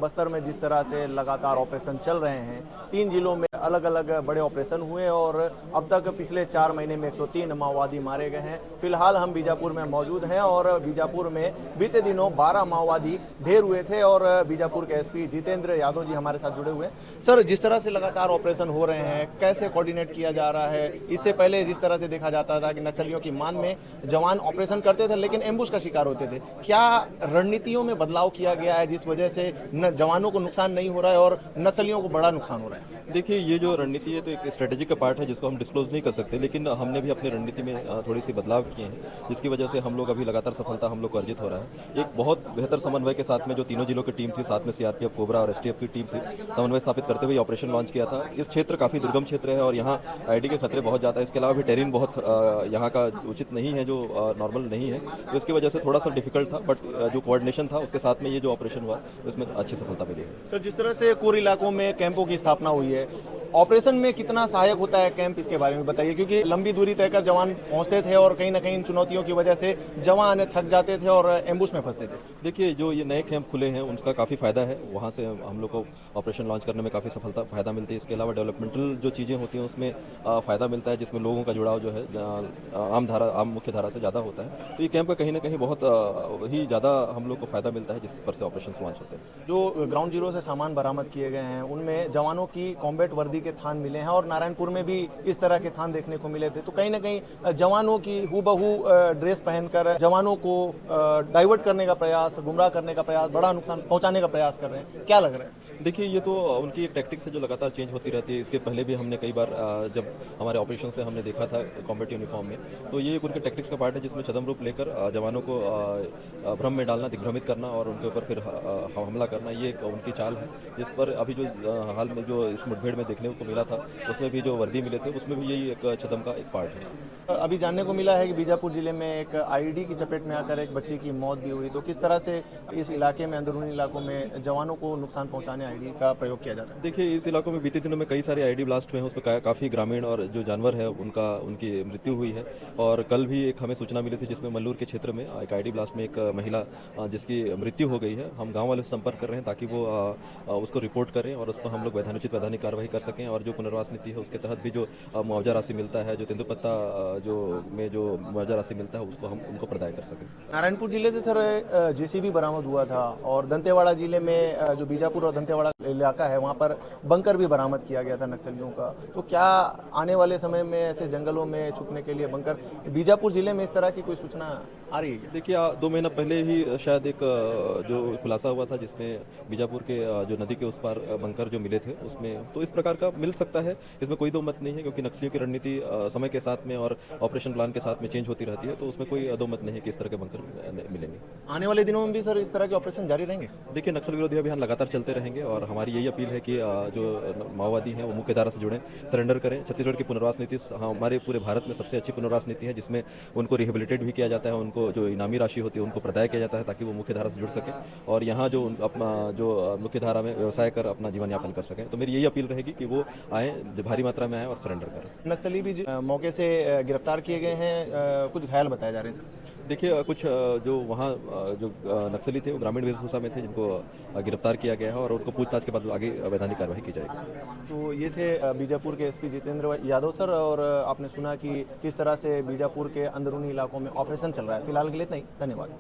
बस्तर में जिस तरह से लगातार ऑपरेशन चल रहे हैं, 3 जिलों में अलग अलग बड़े ऑपरेशन हुए और अब तक पिछले 4 महीने में 103 माओवादी मारे गए हैं। फिलहाल हम बीजापुर में मौजूद हैं और बीजापुर में बीते दिनों 12 माओवादी ढेर हुए थे और बीजापुर के एसपी जितेंद्र यादव जी हमारे साथ जुड़े हुए हैं। सर, जिस तरह से लगातार ऑपरेशन हो रहे हैं, कैसे कोऑर्डिनेट किया जा रहा है? इससे पहले जिस तरह से देखा जाता था कि नक्सलियों की मान में जवान ऑपरेशन करते थे लेकिन एम्बुश का शिकार होते थे, क्या रणनीतियों में बदलाव किया गया है जिस वजह से जवानों को नुकसान नहीं हो रहा है और नक्सलियों को बड़ा नुकसान हो रहा है? देखिए, ये जो रणनीति है तो एक स्ट्रेटेजी का पार्ट है जिसको हम डिस्क्लोज नहीं कर सकते, लेकिन हमने भी अपनी रणनीति में थोड़ी सी बदलाव किए हैं जिसकी वजह से हम लोग अभी लगातार सफलता हम लोग को अर्जित हो रहा है। एक बहुत बेहतर समन्वय के साथ में जो तीनों जिलों की टीम थी, साथ में सीआरपीएफ, कोबरा और एसटीएफ की टीम थी, समन्वय स्थापित करते हुए ऑपरेशन लॉन्च किया था। इस क्षेत्र काफ़ी दुर्गम क्षेत्र है और यहाँ आईडी के खतरे बहुत ज़्यादा है। इसके अलावा भी टेरिन बहुत यहाँ का उचित नहीं है, जो नॉर्मल नहीं है, तो इसकी वजह से थोड़ा सा डिफिकल्ट था, बट जो कोऑर्डिनेशन था उसके साथ में ये जो ऑपरेशन हुआ उसमें अच्छी सफलता मिली है। तो जिस तरह से कोर इलाकों में कैंपों की स्थापना हुई है, ऑपरेशन में कितना सहायक होता है कैंप, इसके बारे में बताइए, क्योंकि लंबी दूरी तय कर जवान पहुंचते थे और कहीं ना कहीं इन चुनौतियों की वजह से जवान थक जाते थे और एम्बुश में फंसते थे। देखिए, जो ये नए कैंप खुले हैं उनका काफ़ी फ़ायदा है, वहाँ से हम लोग को ऑपरेशन लॉन्च करने में काफ़ी फ़ायदा मिलती है। इसके अलावा डेवलपमेंटल जो चीज़ें होती हैं उसमें फ़ायदा मिलता है, जिसमें लोगों का जुड़ाव जो है आम मुख्य धारा से ज़्यादा होता है। तो ये कैंप का कहीं ना कहीं बहुत ही ज़्यादा हम लोग को फ़ायदा मिलता है, जिस पर से ऑपरेशन लॉन्च होते हैं। जो ग्राउंड जीरो से सामान बरामद किए गए हैं उनमें जवानों की कॉम्बैट वर्दी के थान मिले हैं और नारायणपुर में भी इस तरह के थान देखने को मिले थे। तो कहीं ना कहीं जवानों की हूबहू ड्रेस पहनकर जवानों को डाइवर्ट करने का प्रयास, गुमराह करने का प्रयास, बड़ा नुकसान पहुंचाने का प्रयास कर रहे हैं, क्या लग रहा है? देखिए, ये तो उनकी एक टैक्टिक्स है जो लगातार चेंज होती रहती है। इसके पहले भी हमने कई बार जब हमारे ऑपरेशंस में हमने देखा था कॉम्बैट यूनिफॉर्म में, तो ये एक उनके टैक्टिक्स का पार्ट है जिसमें छद्म रूप लेकर जवानों को भ्रम में डालना, दिग्भ्रमित करना और उनके ऊपर फिर हमला करना। ये एक उनकी चाल है जिस पर अभी जो हाल में जो इस मुठभेड़ में देखने को मिला था उसमें भी जो वर्दी मिले थे उसमें भी यही एक छद्म का एक पार्ट है। अभी जानने को मिला है कि बीजापुर जिले में एक आईईडी की चपेट में आकर एक बच्चे की मौत भी हुई। तो किस तरह से इस इलाके में, अंदरूनी इलाकों में जवानों को नुकसान पहुंचाने आईईडी का प्रयोग किया जा रहा है? देखिए, इस इलाकों में बीते दिनों में कई सारे आईडी ब्लास्ट हुए हैं, उसमें काफ़ी ग्रामीण और जो जानवर है उनकी मृत्यु हुई है। और कल भी एक हमें सूचना मिली थी जिसमें मल्लूर के क्षेत्र में एक आईडी ब्लास्ट में एक महिला जिसकी मृत्यु हो गई है। हम गाँव वालों से संपर्क कर रहे हैं ताकि वो उसको रिपोर्ट करें और उस पर हम लोग उचित वैधानिक कार्रवाई कर सकें और जो पुनर्वास नीति है उसके तहत भी जो मुआवजा राशि मिलता है, जो तेंदुपत्ता जो मुआवजा राशि मिलता है उसको हम उनको प्रदान कर सकें। नारायणपुर जिले से सर जेसीबी बरामद हुआ था और दंतेवाड़ा जिले में जो बीजापुर और दंतेवाड़ा इलाका है वहाँ पर बंकर भी बरामद किया गया था नक्सलियों का। तो क्या आने वाले समय में ऐसे जंगलों में छुपने के लिए बंकर, बीजापुर जिले में इस तरह की कोई सूचना आ रही है? देखिए, 2 महीना पहले ही शायद एक जो खुलासा हुआ था जिसमें बीजापुर के जो नदी के उस पार बंकर जो मिले थे उसमें, तो इस प्रकार का मिल सकता है, इसमें कोई दो मत नहीं है, क्योंकि नक्सलियों की रणनीति समय के साथ में और ऑपरेशन प्लान के साथ में चेंज होती रहती है, तो उसमें कोई दो मत नहीं है कि इस तरह के बंकर मिलेंगे। आने वाले दिनों में भी सर इस तरह के ऑपरेशन जारी रहेंगे? देखिए, नक्सल विरोधी अभियान लगातार चलते रहेंगे और हमारी यही अपील है कि जो माओवादी हैं वो मुख्य धारा से जुड़ें, सरेंडर करें। छत्तीसगढ़ की पुनर्वास नीति हमारे पूरे भारत में सबसे अच्छी पुनर्वास नीति है जिसमें उनको रिहेबिलिटेट भी किया जाता है, उनको जो इनामी राशि होती है उनको प्रदाय किया जाता है ताकि वो मुख्य धारा से जुड़ सकें और यहाँ जो अपना जो मुख्य धारा में व्यवसाय कर अपना जीवन यापन कर सकें। तो मेरी यही अपील रहेगी कि वो आएँ, भारी मात्रा में आएँ और सरेंडर करें। नक्सली भी मौके से गिरफ्तार किए गए हैं, कुछ घायल बताए जा रहे हैं सर? देखिए, कुछ जो वहाँ जो नक्सली थे वो ग्रामीण वेशभूषा में थे जिनको गिरफ्तार किया गया है और उनको पूछताछ के बाद आगे वैधानिक कार्रवाई की जाएगी। तो ये थे बीजापुर के एसपी जितेंद्र यादव सर और आपने सुना कि किस तरह से बीजापुर के अंदरूनी इलाकों में ऑपरेशन चल रहा है। फिलहाल के लिए इतना ही, धन्यवाद।